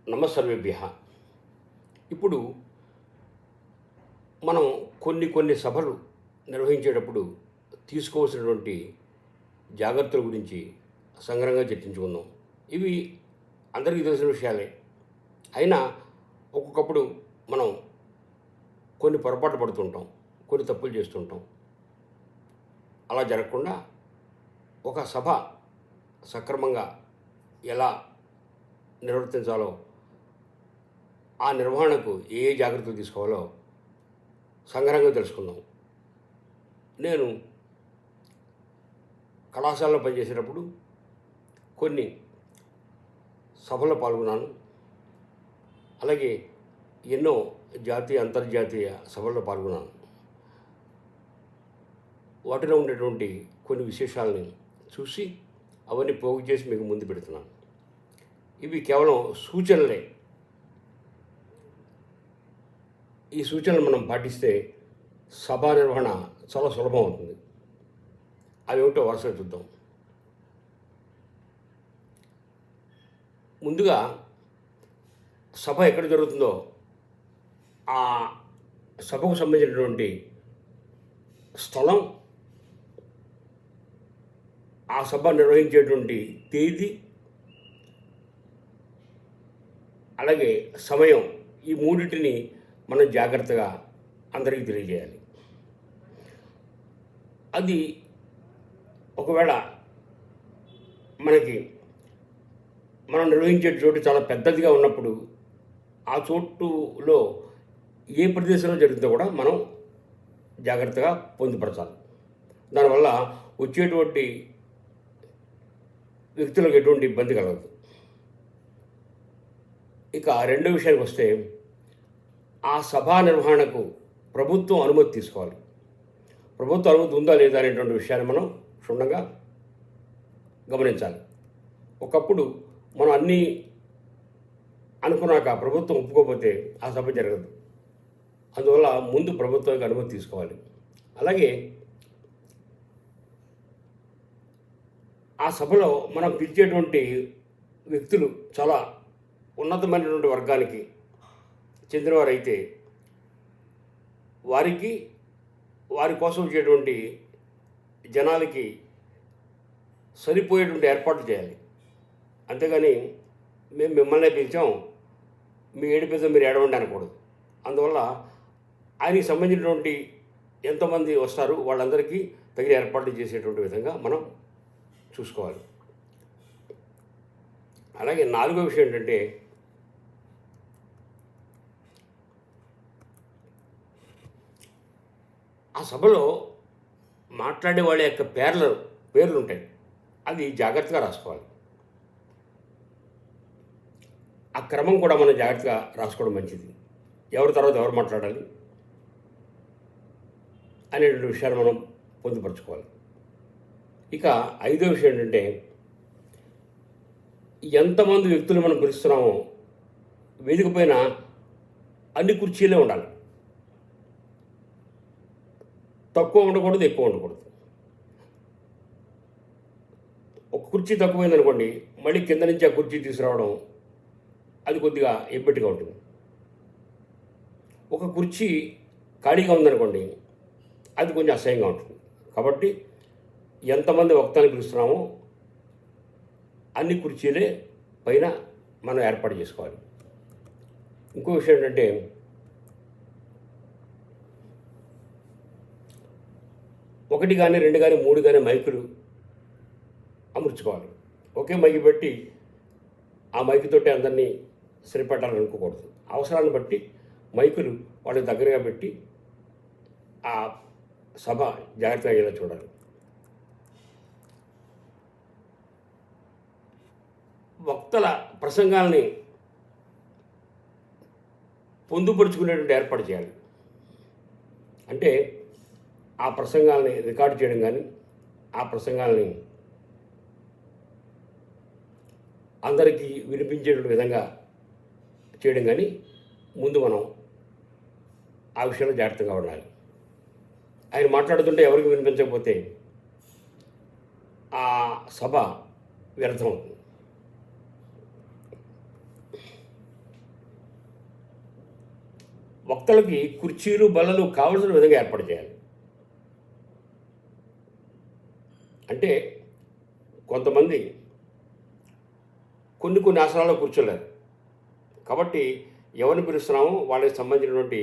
నమస్సర్వేభ్య. ఇప్పుడు మనం కొన్ని సభలు నిర్వహించేటప్పుడు తీసుకోవాల్సినటువంటి జాగ్రత్తల గురించి సంగ్రహంగా చర్చించుకుందాం. ఇవి అందరికీ తెలిసిన విషయాలే. అయినా ఒక్కొక్కప్పుడు మనం కొన్ని పొరపాట్లు పడుతుంటాం, కొన్ని తప్పులు చేస్తుంటాం. అలా జరగకుండా ఒక సభ సక్రమంగా ఎలా నిర్వర్తించాలో, ఆ నిర్వహణకు ఏ జాగ్రత్తలు తీసుకోవాలో సంగ్రహంగా తెలుసుకుందాం. నేను కళాశాలలో పనిచేసేటప్పుడు కొన్ని సభల్లో పాల్గొన్నాను. అలాగే ఎన్నో జాతీయ అంతర్జాతీయ సభల్లో పాల్గొన్నాను. వాటిలో ఉండేటువంటి కొన్ని విశేషాలని చూసి అవన్నీ పోగు చేసి మీకు ముందు పెడుతున్నాను. ఇవి కేవలం సూచనలే. ఈ సూచనలు మనం పాటిస్తే సభా నిర్వహణ చాలా సులభం అవుతుంది. అవి ఏమిటో వరుసగా చూద్దాం. ముందుగా సభ ఎక్కడ జరుగుతుందో ఆ సభకు సంబంధించినటువంటి స్థలం, ఆ సభ నిర్వహించేటువంటి తేదీ, అలాగే సమయం, ఈ మూడింటిని మనం జాగ్రత్తగా అందరికీ తెలియజేయాలి. అది ఒకవేళ మనం నిర్వహించే చోటు చాలా పెద్దదిగా ఉన్నప్పుడు ఆ చోటులో ఏ ప్రదేశంలో జరుగుతుందో కూడా మనం జాగ్రత్తగా పొందుపరచాలి. దానివల్ల వచ్చేటువంటి వ్యక్తులకు ఎటువంటి ఇబ్బంది కలగదు. ఇక రెండో విషయానికి వస్తే, ఆ సభా నిర్వహణకు ప్రభుత్వం అనుమతి తీసుకోవాలి. ప్రభుత్వ అనుమతి ఉందా లేదా అనేటువంటి విషయాన్ని మనం క్షుణ్ణంగా గమనించాలి. ఒకప్పుడు మనం అన్నీ అనుకున్నాక ప్రభుత్వం ఒప్పుకోకపోతే ఆ సభ జరగదు. అందువల్ల ముందు ప్రభుత్వానికి అనుమతి తీసుకోవాలి. అలాగే ఆ సభలో మనం పిలిచేటువంటి వ్యక్తులు చాలా ఉన్నతమైనటువంటి వర్గానికి చెందినవారైతే వారి కోసం వచ్చేటువంటి జనాలకి సరిపోయేటువంటి ఏర్పాట్లు చేయాలి. అంతేగాని మేము మిమ్మల్నే పిలిచాం, మీ ఏడిపిద్దాం, మీరు ఏడవండి అనకూడదు. అందువల్ల ఆయనకి సంబంధించినటువంటి ఎంతోమంది వస్తారు, వాళ్ళందరికీ తగిన ఏర్పాట్లు చేసేటువంటి విధంగా మనం చూసుకోవాలి. అలాగే నాలుగో విషయం ఏంటంటే, ఆ సభలో మాట్లాడే వాళ్ళ యొక్క పేర్లు ఉంటాయి, అది జాగ్రత్తగా రాసుకోవాలి. ఆ క్రమం కూడా మనం జాగ్రత్తగా రాసుకోవడం మంచిది. ఎవరి తర్వాత ఎవరు మాట్లాడాలి అనేటువంటి విషయాలు మనం పొందుపరచుకోవాలి. ఇక ఐదో విషయం ఏంటంటే, ఎంతమంది వ్యక్తులు మనం పిలుస్తున్నామో వేదిక పైన అన్ని కుర్చీలే ఉండాలి. తక్కువ ఉండకూడదు, ఎక్కువ ఉండకూడదు. ఒక కుర్చీ తక్కువైందనుకోండి, మళ్ళీ కింద నుంచి ఆ కుర్చీ తీసుకురావడం అది కొద్దిగా ఇబ్బందిగా ఉంటుంది. ఒక కుర్చీ ఖాళీగా ఉందనుకోండి, అది కొంచెం అసహ్యంగా ఉంటుంది. కాబట్టి ఎంతమంది వక్తని పిలుస్తున్నామో అన్ని కుర్చీలే పైన మనం ఏర్పాటు చేసుకోవాలి. ఇంకో విషయం ఏంటంటే, ఒకటి కానీ, రెండు కానీ, మూడు కానీ మైకులు అమర్చుకోవాలి. ఒకే మైకి పెట్టి ఆ మైకుతోటి అందరినీ సరిపెట్టాలని అనుకోకూడదు. అవసరాన్ని బట్టి మైకులు వాళ్ళకి దగ్గరగా పెట్టి ఆ సభ జాగ్రత్తగా అయ్యేలా చూడాలి. వక్తల ప్రసంగాల్ని పొందుపరుచుకునేటువంటి ఏర్పాటు చేయాలి. అంటే ఆ ప్రసంగాల్ని రికార్డు చేయడం కానీ, ఆ ప్రసంగాల్ని అందరికీ వినిపించేటువంటి విధంగా చేయడం కానీ ముందు మనం ఆ విషయంలో జాగ్రత్తగా ఉండాలి. ఆయన మాట్లాడుతుంటే ఎవరికి వినిపించకపోతే ఆ సభ వ్యర్థమవుతుంది. వక్తలకి కుర్చీలు బల్లలు కావలసిన విధంగా ఏర్పాటు చేయాలి. అంటే కొంతమంది కొన్ని ఆసనాల్లో కూర్చోలేరు. కాబట్టి ఎవరిని పిలుస్తున్నామో వాళ్ళకి సంబంధించినటువంటి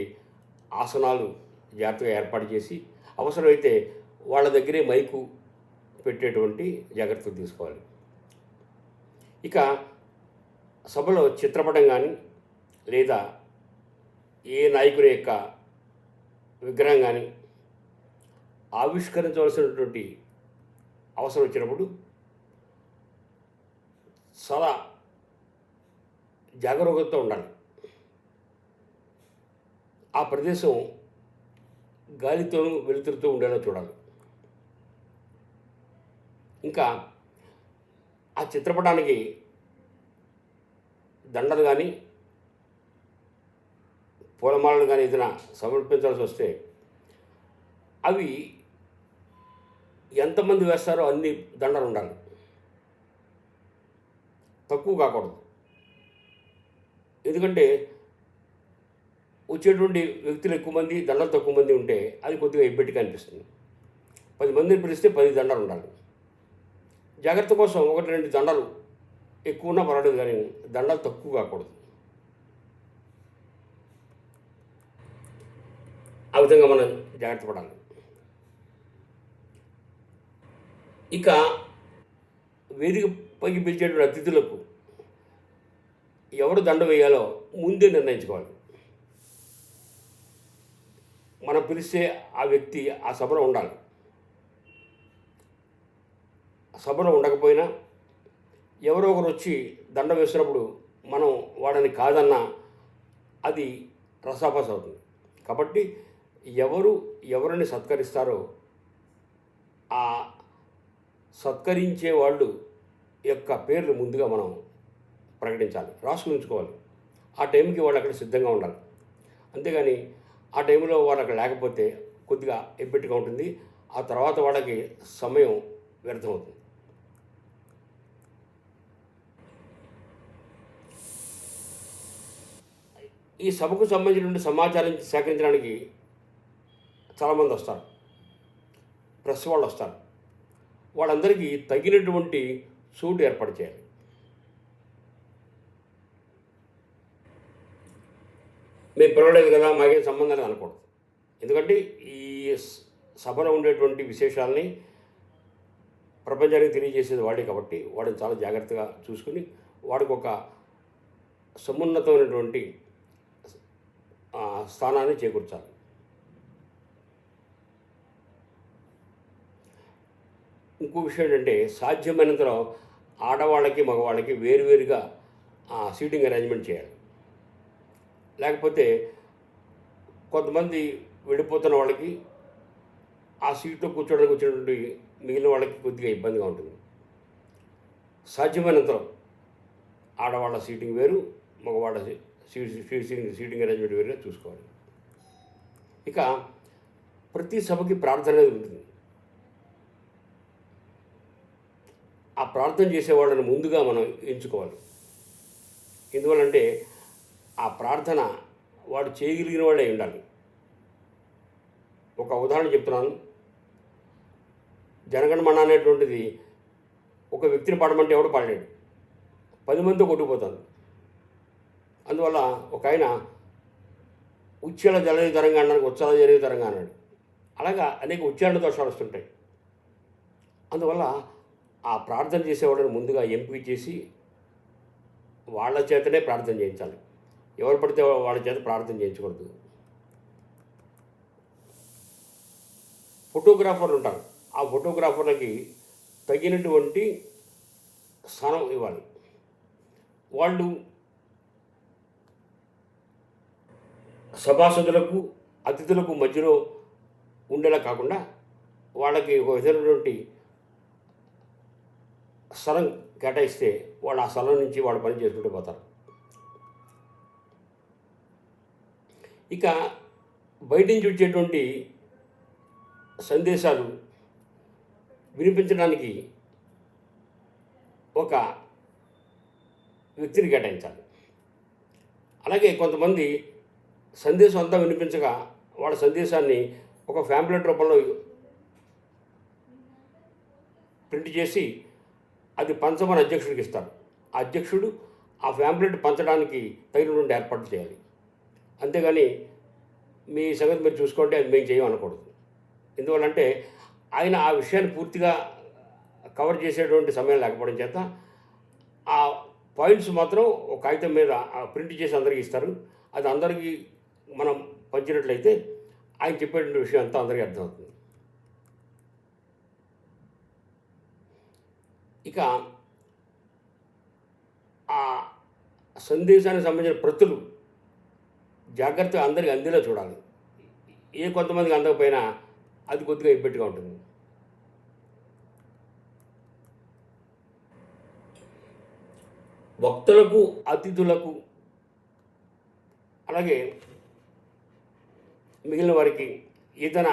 ఆసనాలు జాగ్రత్తగా ఏర్పాటు చేసి అవసరమైతే వాళ్ళ దగ్గరే మైకు పెట్టేటువంటి జాగ్రత్తలు తీసుకోవాలి. ఇక సభలో చిత్రపటం కానీ లేదా ఏ నాయకుని యొక్క విగ్రహం కానీ ఆవిష్కరించవలసినటువంటి అవసరం వచ్చినప్పుడు చాలా జాగరూకతతో ఉండాలి. ఆ ప్రదేశం గాలితోనూ వెలుతురుతో ఉండేలా చూడాలి. ఇంకా ఆ చిత్రపటానికి దండలు కానీ పూలమాలలు కానీ ఏదైనా సమర్పించాల్సి వస్తే అవి ఎంతమంది వేస్తారో అన్ని దండలు ఉండాలి, తక్కువ కాకూడదు. ఎందుకంటే వచ్చేటువంటి వ్యక్తులు ఎక్కువ మంది, దండలు తక్కువ మంది ఉంటే అది కొద్దిగా ఇబ్బెట్టిగా అనిపిస్తుంది. 10 మందిని పిలిస్తే 10 దండలు ఉండాలి. జాగ్రత్త కోసం 1-2 దండలు ఎక్కువ ఉన్నా పర్వాలేదు, కానీ దండలు తక్కువ కాకూడదు. ఆ విధంగా మనం జాగ్రత్త పడాలి. ఇక వేదిక పైకి పిలిచేటువంటి అతిథులకు ఎవరు దండ వేయాలో ముందే నిర్ణయించుకోవాలి. మనం పిలిస్తే ఆ వ్యక్తి ఆ సభలో ఉండాలి. సభలో ఉండకపోయినా ఎవరో ఒకరు వచ్చి దండ వేసినప్పుడు మనం వాడని కాదన్నా అది రసాభాస అవుతుంది. కాబట్టి ఎవరిని సత్కరిస్తారో ఆ సత్కరించే వాళ్ళు యొక్క పేర్లు ముందుగా మనం ప్రకటించాలి, రాసుకుని ఉంచుకోవాలి. ఆ టైంకి వాళ్ళు అక్కడ సిద్ధంగా ఉండాలి. అంతేగాని ఆ టైంలో వాళ్ళు అక్కడ లేకపోతే కొద్దిగా ఎబ్బెట్టుగా ఉంటుంది. ఆ తర్వాత వాళ్ళకి సమయం వ్యర్థమవుతుంది. ఈ సభకు సంబంధించినటువంటి సమాచారం సేకరించడానికి చాలామంది వస్తారు, ప్రెస్ వాళ్ళు వస్తారు. వాళ్ళందరికీ తగినటువంటి చోటు ఏర్పాటు చేయాలి. మేము పిలవలేదు కదా, మాకేం సంబంధం లేదు అనకూడదు. ఎందుకంటే ఈ సభలో ఉండేటువంటి విశేషాలని ప్రపంచానికి తెలియజేసేది వాడే. కాబట్టి వాడిని చాలా జాగ్రత్తగా చూసుకుని వాడికి ఒక సమున్నతమైనటువంటి స్థానాన్ని చేకూర్చాలి. ఇంకో విషయం ఏంటంటే, సాధ్యమైనంతలో ఆడవాళ్ళకి మగవాళ్ళకి వేరువేరుగా సీటింగ్ అరేంజ్మెంట్ చేయాలి. లేకపోతే కొంతమంది వెళ్ళిపోతున్న వాళ్ళకి ఆ సీట్లో కూర్చోడానికి వచ్చినటువంటి మిగిలిన వాళ్ళకి కొద్దిగా ఇబ్బందిగా ఉంటుంది. సాధ్యమైనంతలో ఆడవాళ్ళ సీటింగ్ వేరు, మగవాళ్ళ సీటింగ్ అరేంజ్మెంట్ వేరుగా చూసుకోవాలి. ఇక ప్రతి సభకి ప్రార్థన అనేది ఉంటుంది. ఆ ప్రార్థన చేసేవాళ్ళని ముందుగా మనం ఎంచుకోవాలి. ఎందువల్లంటే ఆ ప్రార్థన వాడు చేయగలిగిన వాళ్ళే ఉండాలి. ఒక ఉదాహరణ చెప్తున్నాను. జనగణమన అనేటువంటిది ఒక వ్యక్తిని పాడమంటే ఎవడు పాడలేడు, 10 మందితో కొట్టుకుపోతాను. అందువల్ల ఒక ఆయన ఉచ్చాల జలది తరంగా అనడానికి ఉచ్చాల జరిగే తరంగా అన్నాడు. అలాగా అనేక ఉచ్చారణ దోషాలు వస్తుంటాయి. అందువల్ల ఆ ప్రార్థన చేసేవాళ్ళని ముందుగా ఎంపిక చేసి వాళ్ళ చేతనే ప్రార్థన చేయించాలి. ఎవరు పడితే వాళ్ళ చేత ప్రార్థన చేయించకూడదు. ఫోటోగ్రాఫర్లు ఉంటారు. ఆ ఫోటోగ్రాఫర్లకి తగినటువంటి స్థానం ఇవ్వాలి. వాళ్ళు సభాసదులకు అతిథులకు మధ్యలో ఉండేలా కాకుండా వాళ్ళకి ఒక విధమైనటువంటి స్థలం కేటాయిస్తే వాళ్ళు ఆ స్థలం నుంచి వాళ్ళ పని చేసుకుంటూ పోతారు. ఇక బయట నుంచి వచ్చేటువంటి సందేశాలు వినిపించడానికి ఒక వ్యక్తిని కేటాయించాలి. అలాగే కొంతమంది సందేశం అంతా వినిపించగా వాళ్ళ సందేశాన్ని ఒక ఫ్యాంప్లెట్ రూపంలో ప్రింట్ చేసి అది పంచమని అధ్యక్షుడికి ఇస్తారు. ఆ అధ్యక్షుడు ఆ ఫ్యాంప్లెట్ పంచడానికి తగినటువంటి ఏర్పాట్లు చేయాలి. అంతేగాని మీ సంగతి మీరు చూసుకోండి, అది మేము చేయమనకూడదు. ఎందువల్లంటే ఆయన ఆ విషయాన్ని పూర్తిగా కవర్ చేసేటువంటి సమయం లేకపోవడం చేత ఆ పాయింట్స్ మాత్రం ఒక కాగితం మీద ప్రింట్ చేసి అందరికీ ఇస్తారు. అది అందరికీ మనం పంచినట్లయితే ఆయన చెప్పేటువంటి విషయం అంతా అందరికీ అర్థమవుతుంది. ఇక ఆ సందేశానికి సంబంధించిన ప్రతులు జాగ్రత్తగా అందరికీ అందేలా చూడాలి. కొంతమందికి అందకపోయినా అది కొద్దిగా ఇబ్బందిగా ఉంటుంది. భక్తులకు, అతిథులకు, అలాగే మిగిలిన వారికి ఏదైనా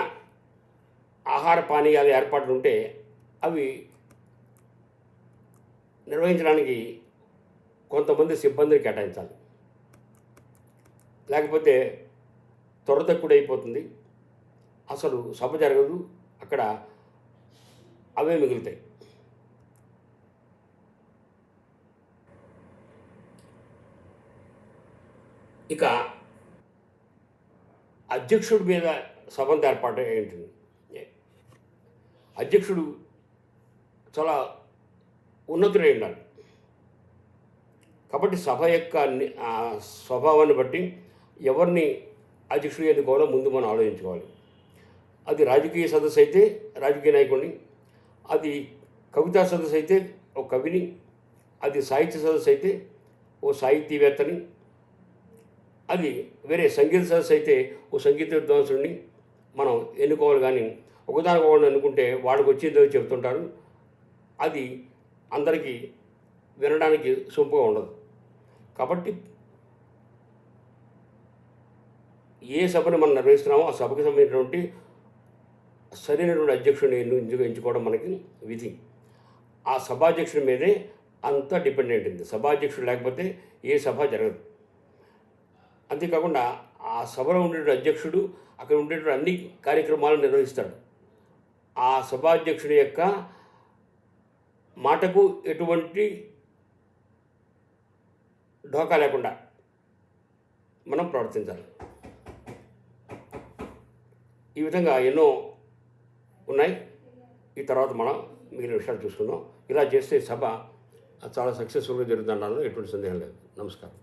ఆహార పానీయాలు ఏర్పాట్లు ఉంటే అవి నిర్వహించడానికి కొంతమంది సిబ్బందిని కేటాయించాలి. లేకపోతే త్వరతక్కుడైపోతుంది, అసలు సభ జరగదు, అక్కడ అవే మిగులుతాయి. ఇక అధ్యక్షుడి మీద సభంత ఏర్పాటు ఏంటి? అధ్యక్షుడు చాలా ఉన్నతుడై ఉండాలి. కాబట్టి సభ యొక్క స్వభావాన్ని బట్టి ఎవరిని అధ్యక్షుడు ఎన్నుకోవాలో ముందు మనం ఆలోచించుకోవాలి. అది రాజకీయ సదస్సు అయితే రాజకీయ నాయకుడిని, అది కవితా సదస్సు అయితే ఒక కవిని, అది సాహిత్య సదస్సు అయితే ఓ సాహితీవేత్తని, అది వేరే సంగీత సదస్సు అయితే ఓ సంగీత విద్వాంసుడిని మనం ఎన్నుకోవాలి. కానీ ఒకదానికొకటి ఎన్నుకుంటే వాళ్ళకి వచ్చేదో చెబుతుంటారు, అది అందరికీ వినడానికి సొంపుగా ఉండదు. కాబట్టి ఏ సభను మనం నిర్వహిస్తున్నామో ఆ సభకు సంబంధించినటువంటి సరైనటువంటి అధ్యక్షుడిని ఎంచుకోవడం మనకి విధి. ఆ సభాధ్యక్షుడి మీదే అంతా డిపెండెంట్ ఉంది. సభాధ్యక్షుడు లేకపోతే ఏ సభ జరగదు. అంతేకాకుండా ఆ సభలో ఉండేటువంటి అధ్యక్షుడు అక్కడ ఉండేటువంటి అన్ని కార్యక్రమాలను నిర్వహిస్తాడు. ఆ సభాధ్యక్షుడి యొక్క మాటకు ఎటువంటి ఢోకా లేకుండా మనం ప్రవర్తించాలి. ఈ విధంగా ఎన్నో ఉన్నాయి. ఈ తర్వాత మనం మిగిలిన విషయాలు చూసుకుందాం. ఇలా చేస్తే సభ చాలా సక్సెస్ఫుల్గా జరుగుతుండడంలో ఎటువంటి సందేహం లేదు. నమస్కారం.